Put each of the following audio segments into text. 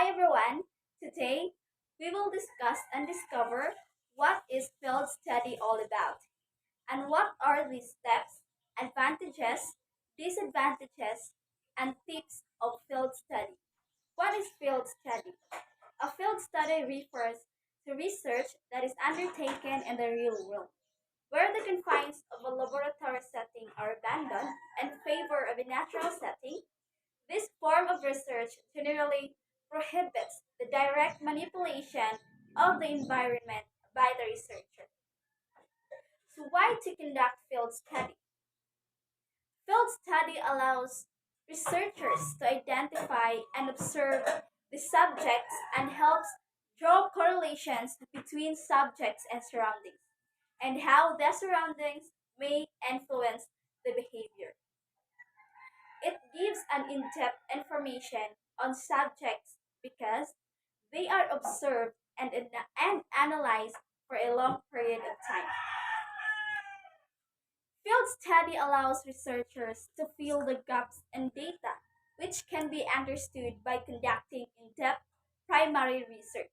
Hi everyone. Today we will discuss and discover what is field study all about and what are the steps, advantages, disadvantages, and tips of field study. What is field study? A field study refers to research that is undertaken in the real world, where the confines of a laboratory setting are abandoned in favor of a natural setting. This form of research generally prohibits the direct manipulation of the environment by the researcher. So, why to conduct field study? Field study allows researchers to identify and observe the subjects and helps draw correlations between subjects and surroundings and how the surroundings may influence the behavior. It gives an in-depth information on subjects because they are observed and analyzed for a long period of time. Field study allows researchers to fill the gaps in data, which can be understood by conducting in-depth primary research.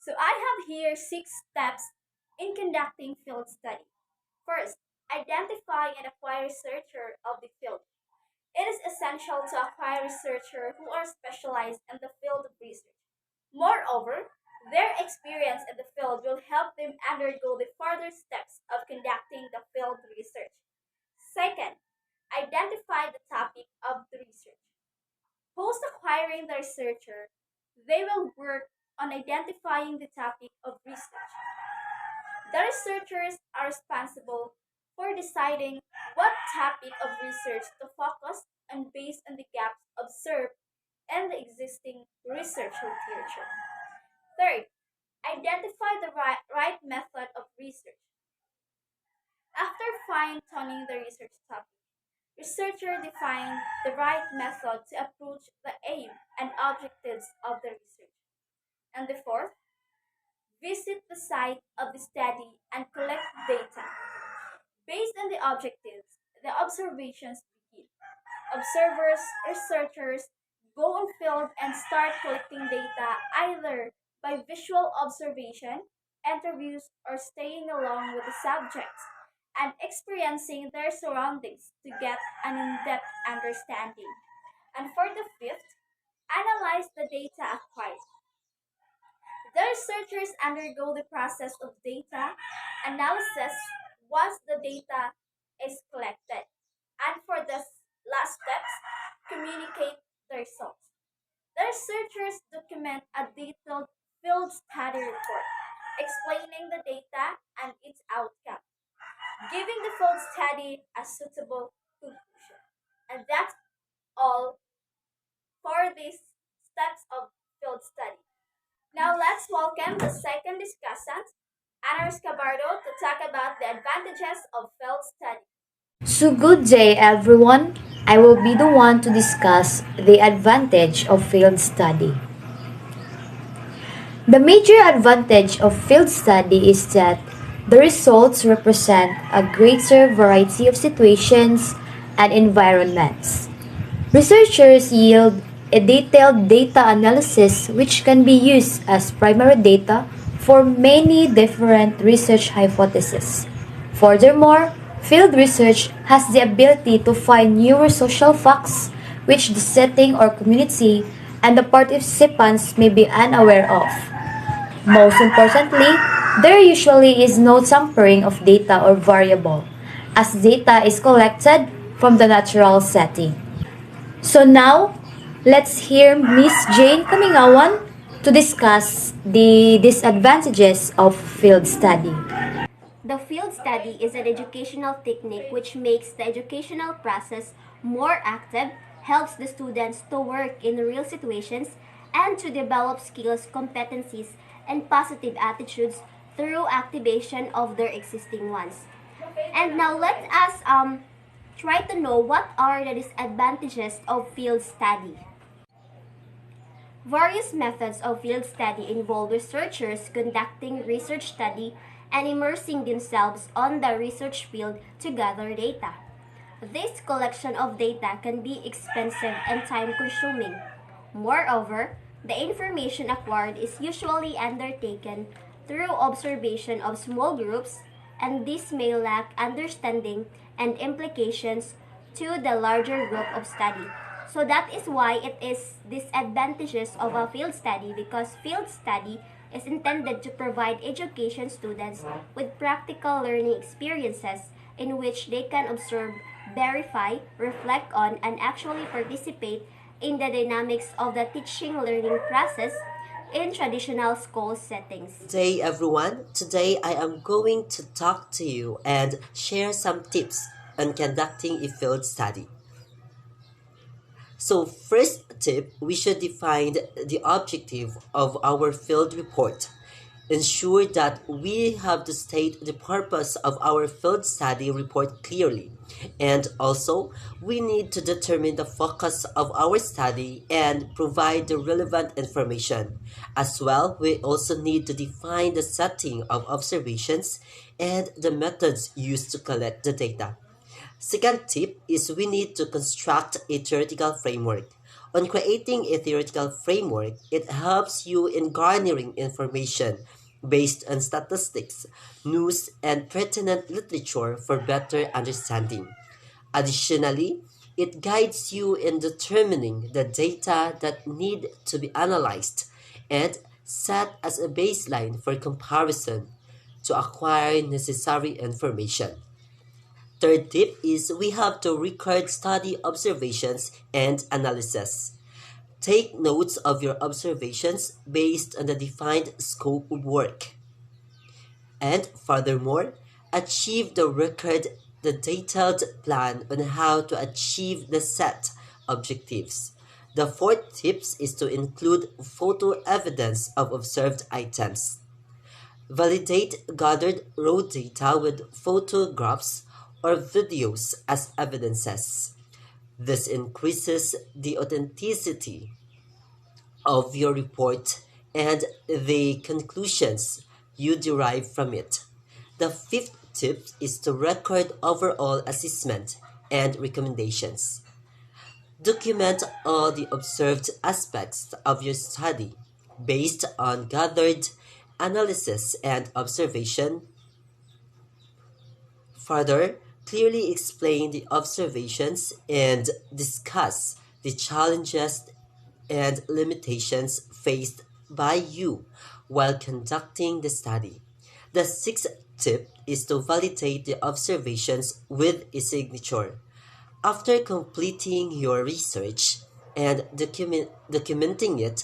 So I have here six steps in conducting field study. First, identify and acquire researcher of the field. It is essential to acquire researchers who are specialized in the field of research. Moreover, their experience in the field will help them undergo the further steps of conducting the field research. Second, identify the topic of the research. Post acquiring the researcher, they will work on identifying the topic of research. The researchers are responsible for deciding what topic of research to focus on based on the gaps observed in the existing research literature. Third, identify the right method of research. After fine-tuning the research topic, researchers define the right method to approach the aim and objectives of the research. And the fourth, visit the site of the study and collect data. Based on the objectives, the observations begin. Observers, researchers go on field and start collecting data either by visual observation, interviews, or staying along with the subjects and experiencing their surroundings to get an in depth understanding. And for the fifth, analyze the data acquired. The researchers undergo the process of data analysis once the data is collected. And for the last steps, communicate the results. The researchers document a detailed field study report explaining the data and its outcome, giving the field study a suitable conclusion. And that's all for these steps of field study. Now let's welcome the second discussant, Ana Escobardo, to talk about the advantages of field study. So, good day, everyone. I will be the one to discuss the advantage of field study. The major advantage of field study is that the results represent a greater variety of situations and environments. Researchers yield a detailed data analysis which can be used as primary data for many different research hypotheses. Furthermore, field research has the ability to find newer social facts which the setting or community and the participants may be unaware of. Most importantly, there usually is no tampering of data or variable, as data is collected from the natural setting. So now, let's hear Miss Jane Kamingawan to discuss the disadvantages of field study. The field study is an educational technique which makes the educational process more active, helps the students to work in real situations, and to develop skills, competencies, and positive attitudes through activation of their existing ones. And now let us try to know what are the disadvantages of field study. Various methods of field study involve researchers conducting research study and immersing themselves on the research field to gather data. This collection of data can be expensive and time consuming. Moreover, the information acquired is usually undertaken through observation of small groups, and this may lack understanding and implications to the larger group of study. So that is why it is disadvantages of a field study, because field study is intended to provide education students with practical learning experiences in which they can observe, verify, reflect on, and actually participate in the dynamics of the teaching learning process in traditional school settings. Good day, everyone. Today I am going to talk to you and share some tips on conducting a field study. So, first tip, we should define the objective of our field report. Ensure that we have to state the purpose of our field study report clearly. And also, we need to determine the focus of our study and provide the relevant information. As well, we also need to define the setting of observations and the methods used to collect the data. Second tip is we need to construct a theoretical framework. On creating a theoretical framework, it helps you in garnering information based on statistics, news, and pertinent literature for better understanding. Additionally, it guides you in determining the data that need to be analyzed and set as a baseline for comparison to acquire necessary information. Third tip is we have to record study observations and analysis. Take notes of your observations based on the defined scope of work. And furthermore, achieve the record the detailed plan on how to achieve the set objectives. The fourth tips is to include photo evidence of observed items. Validate gathered raw data with photographs or videos as evidences. This increases the authenticity of your report and the conclusions you derive from it. The fifth tip is to record overall assessment and recommendations. Document all the observed aspects of your study based on gathered analysis and observation. Further, clearly explain the observations and discuss the challenges and limitations faced by you while conducting the study. The sixth tip is to validate the observations with a signature. After completing your research and documenting it,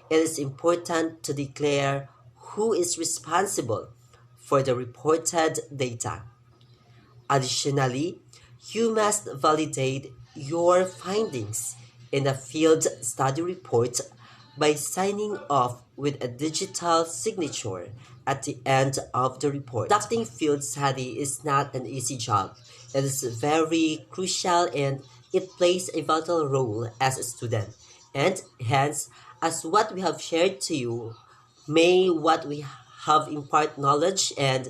it is important to declare who is responsible for the reported data. Additionally, you must validate your findings in a field study report by signing off with a digital signature at the end of the report. Conducting field study is not an easy job. It is very crucial and it plays a vital role as a student. And hence, as what we have shared to you, may what we have impart knowledge and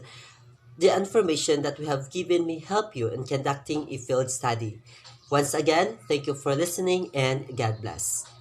the information that we have given may help you in conducting a field study. Once again, thank you for listening and God bless.